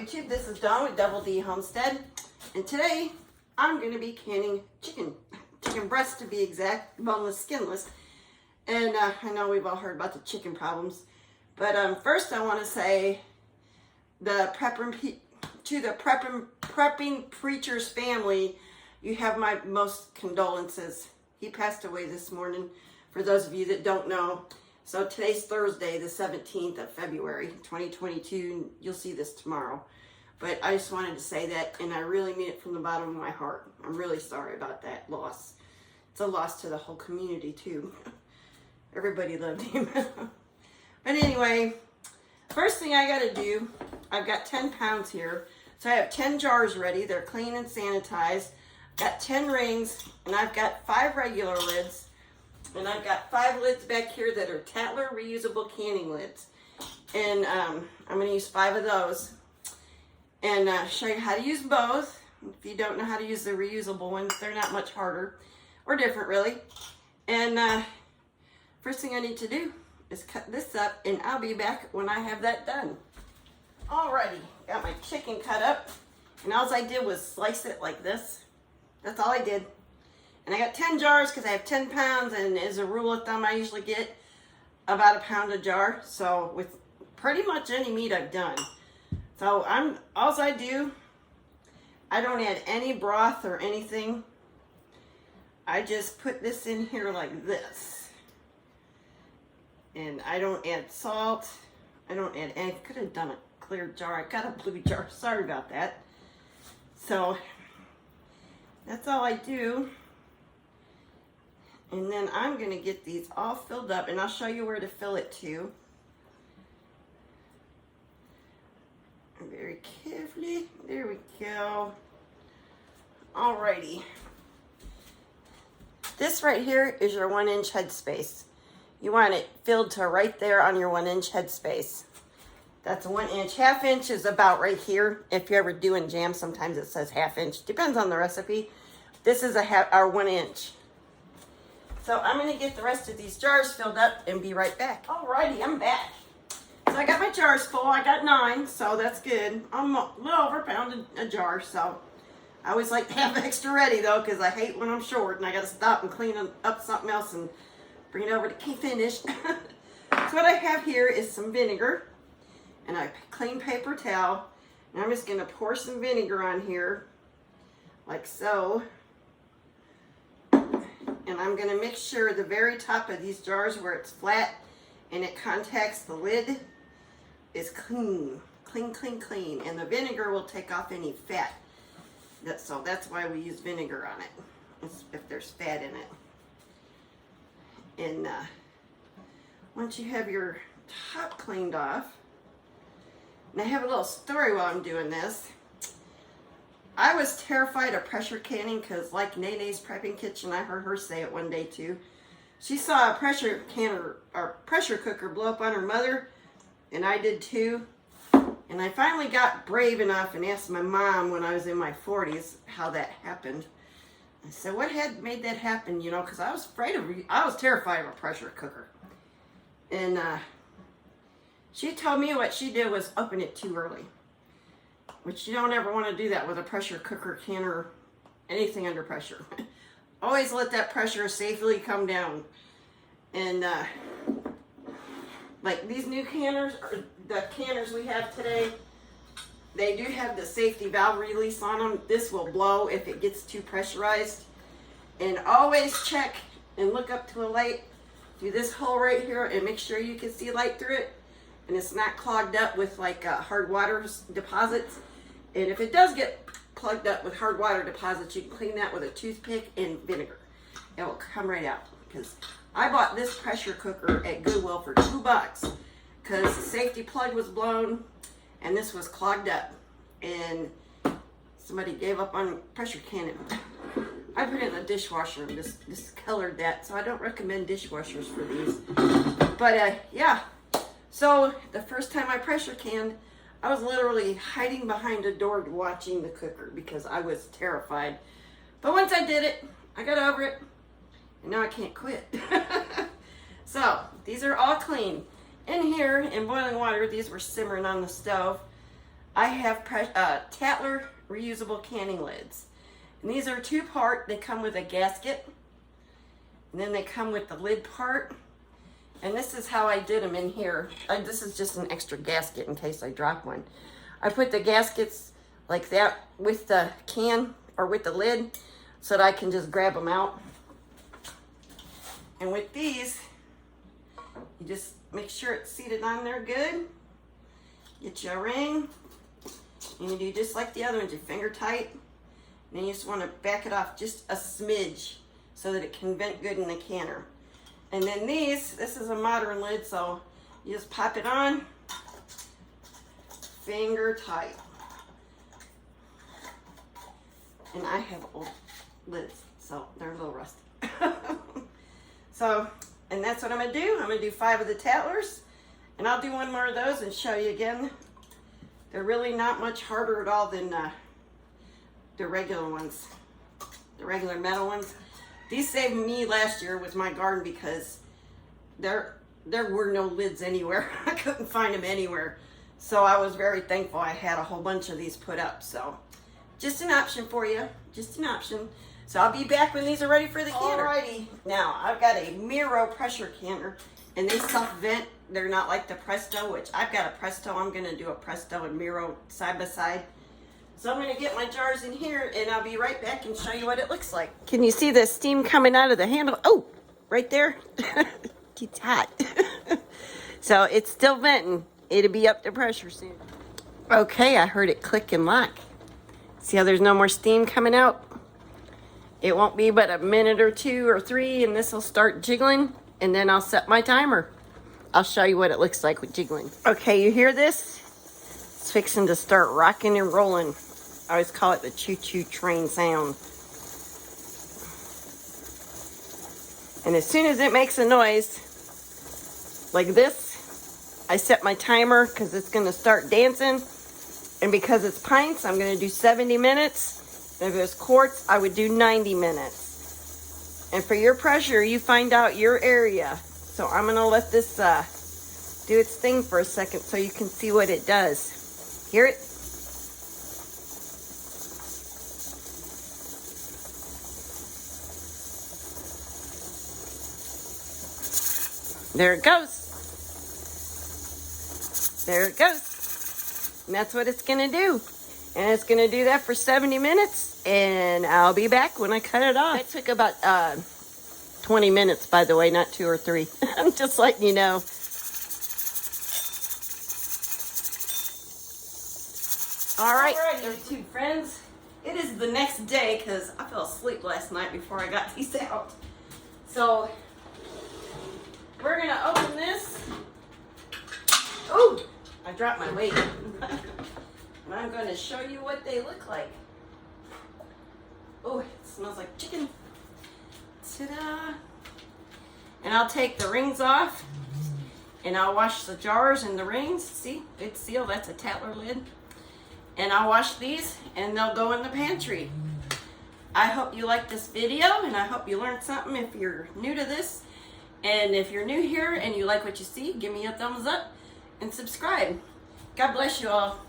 YouTube, this is Dawn with Double D Homestead, and today I'm going to be canning chicken breast to be exact, boneless, skinless. And I know we've all heard about the chicken problems, but first I want to say to the prepping preacher's family, you have my most condolences. He passed away this morning, for those of you that don't know. So today's Thursday, the 17th of February, 2022, and you'll see this tomorrow. But I just wanted to say that, and I really mean it from the bottom of my heart. I'm really sorry about that loss. It's a loss to the whole community, too. Everybody loved him. But anyway, first thing I gotta do, I've got 10 pounds here. So I have 10 jars ready. They're clean and sanitized. Got 10 rings, and I've got 5 regular lids. And I've got 5 lids back here that are Tattler reusable canning lids. And I'm going to use 5 of those. And show you how to use both. If you don't know how to use the reusable ones, they're not much harder. Or different, really. And first thing I need to do is cut this up. And I'll be back when I have that done. Alrighty. Got my chicken cut up. And all I did was slice it like this. That's all I did. And I got 10 jars because I have 10 pounds, and as a rule of thumb, I usually get about a pound a jar. So with pretty much any meat I've done. So all I do, I don't add any broth or anything. I just put this in here like this. And I don't add salt. I don't add any, could have done a clear jar. I got a blue jar, sorry about that. So that's all I do. And then I'm going to get these all filled up, and I'll show you where to fill it to. Very carefully. There we go. Alrighty. This right here is your 1-inch headspace. You want it filled to right there on your 1-inch headspace. That's 1 inch. 1/2 inch is about right here. If you're ever doing jam, sometimes it says 1/2 inch. Depends on the recipe. This is our 1 inch. So I'm going to get the rest of these jars filled up and be right back. Alrighty, I'm back. So I got my jars full. I got 9, so that's good. I'm a little over a pound a jar, so I always like to have extra ready, though, because I hate when I'm short and I got to stop and clean up something else and bring it over to finish. So what I have here is some vinegar and a clean paper towel. And I'm just going to pour some vinegar on here, like so. And I'm going to make sure the very top of these jars where it's flat and it contacts the lid is clean. Clean, clean, clean. And the vinegar will take off any fat. So that's why we use vinegar on it, if there's fat in it. And once you have your top cleaned off, and I have a little story while I'm doing this. I was terrified of pressure canning because, like Nene's Prepping Kitchen, I heard her say it one day too. She saw a pressure canner or pressure cooker blow up on her mother, and I did too. And I finally got brave enough and asked my mom when I was in my 40s how that happened. I said, "What had made that happen?" You know, because I was I was terrified of a pressure cooker. And she told me what she did was open it too early. Which you don't ever want to do that with a pressure cooker, canner, or anything under pressure. Always let that pressure safely come down. And like these new canners, or the canners we have today, they do have the safety valve release on them. This will blow if it gets too pressurized. And always check and look up to a light through this hole right here and make sure you can see light through it. And it's not clogged up with like hard water deposits. And if it does get plugged up with hard water deposits, you can clean that with a toothpick and vinegar. It will come right out. Because I bought this pressure cooker at Goodwill for $2 because the safety plug was blown and this was clogged up. And somebody gave up on pressure canning. I put it in a dishwasher and discolored that, so I don't recommend dishwashers for these. But yeah. So the first time I pressure canned, I was literally hiding behind a door watching the cooker because I was terrified. But once I did it, I got over it, and now I can't quit. So these are all clean. In here, in boiling water, these were simmering on the stove. I have Tattler reusable canning lids. And these are 2-part. They come with a gasket. And then they come with the lid part. And this is how I did them in here. This is just an extra gasket in case I drop one. I put the gaskets like that with the can or with the lid so that I can just grab them out. And with these, you just make sure it's seated on there good. Get you a ring. And you do just like the other ones, your finger tight. And then you just want to back it off just a smidge so that it can vent good in the canner. And then this is a modern lid, so you just pop it on, finger tight. And I have old lids, so they're a little rusty. So, and that's what I'm gonna do. I'm gonna do 5 of the Tattlers, and I'll do one more of those and show you again. They're really not much harder at all than the regular ones, the regular metal ones. These saved me last year with my garden because there were no lids anywhere. I couldn't find them anywhere. So I was very thankful I had a whole bunch of these put up. So just an option for you, just an option. So I'll be back when these are ready for the canner. Alrighty, now I've got a Mirro pressure canner and they self-vent. They're not like the Presto, which I've got a Presto. I'm gonna do a Presto and Mirro side by side. So I'm gonna get my jars in here and I'll be right back and show you what it looks like. Can you see the steam coming out of the handle? Oh, right there. It's hot. So it's still venting. It'll be up to pressure soon. Okay, I heard it click and lock. See how there's no more steam coming out? It won't be but a minute or 2 or 3 and this will start jiggling and then I'll set my timer. I'll show you what it looks like with jiggling. Okay, you hear this? It's fixing to start rocking and rolling. I always call it the choo-choo train sound. And as soon as it makes a noise like this, I set my timer because it's going to start dancing. And because it's pints, I'm going to do 70 minutes. And if it was quarts, I would do 90 minutes. And for your pressure, you find out your area. So I'm going to let this do its thing for a second so you can see what it does. Hear it? There it goes. There it goes. And that's what it's going to do. And it's going to do that for 70 minutes. And I'll be back when I cut it off. That took about 20 minutes, by the way, not 2 or 3. I'm just letting you know. All right, YouTube friends. It is the next day because I fell asleep last night before I got these out. So we're going to open this. Oh, I dropped my weight. And I'm going to show you what they look like. Oh, it smells like chicken. Ta-da! And I'll take the rings off. And I'll wash the jars and the rings. See, it's sealed. That's a Tattler lid. And I'll wash these and they'll go in the pantry. I hope you liked this video and I hope you learned something if you're new to this. And if you're new here and you like what you see, give me a thumbs up and subscribe. God bless you all.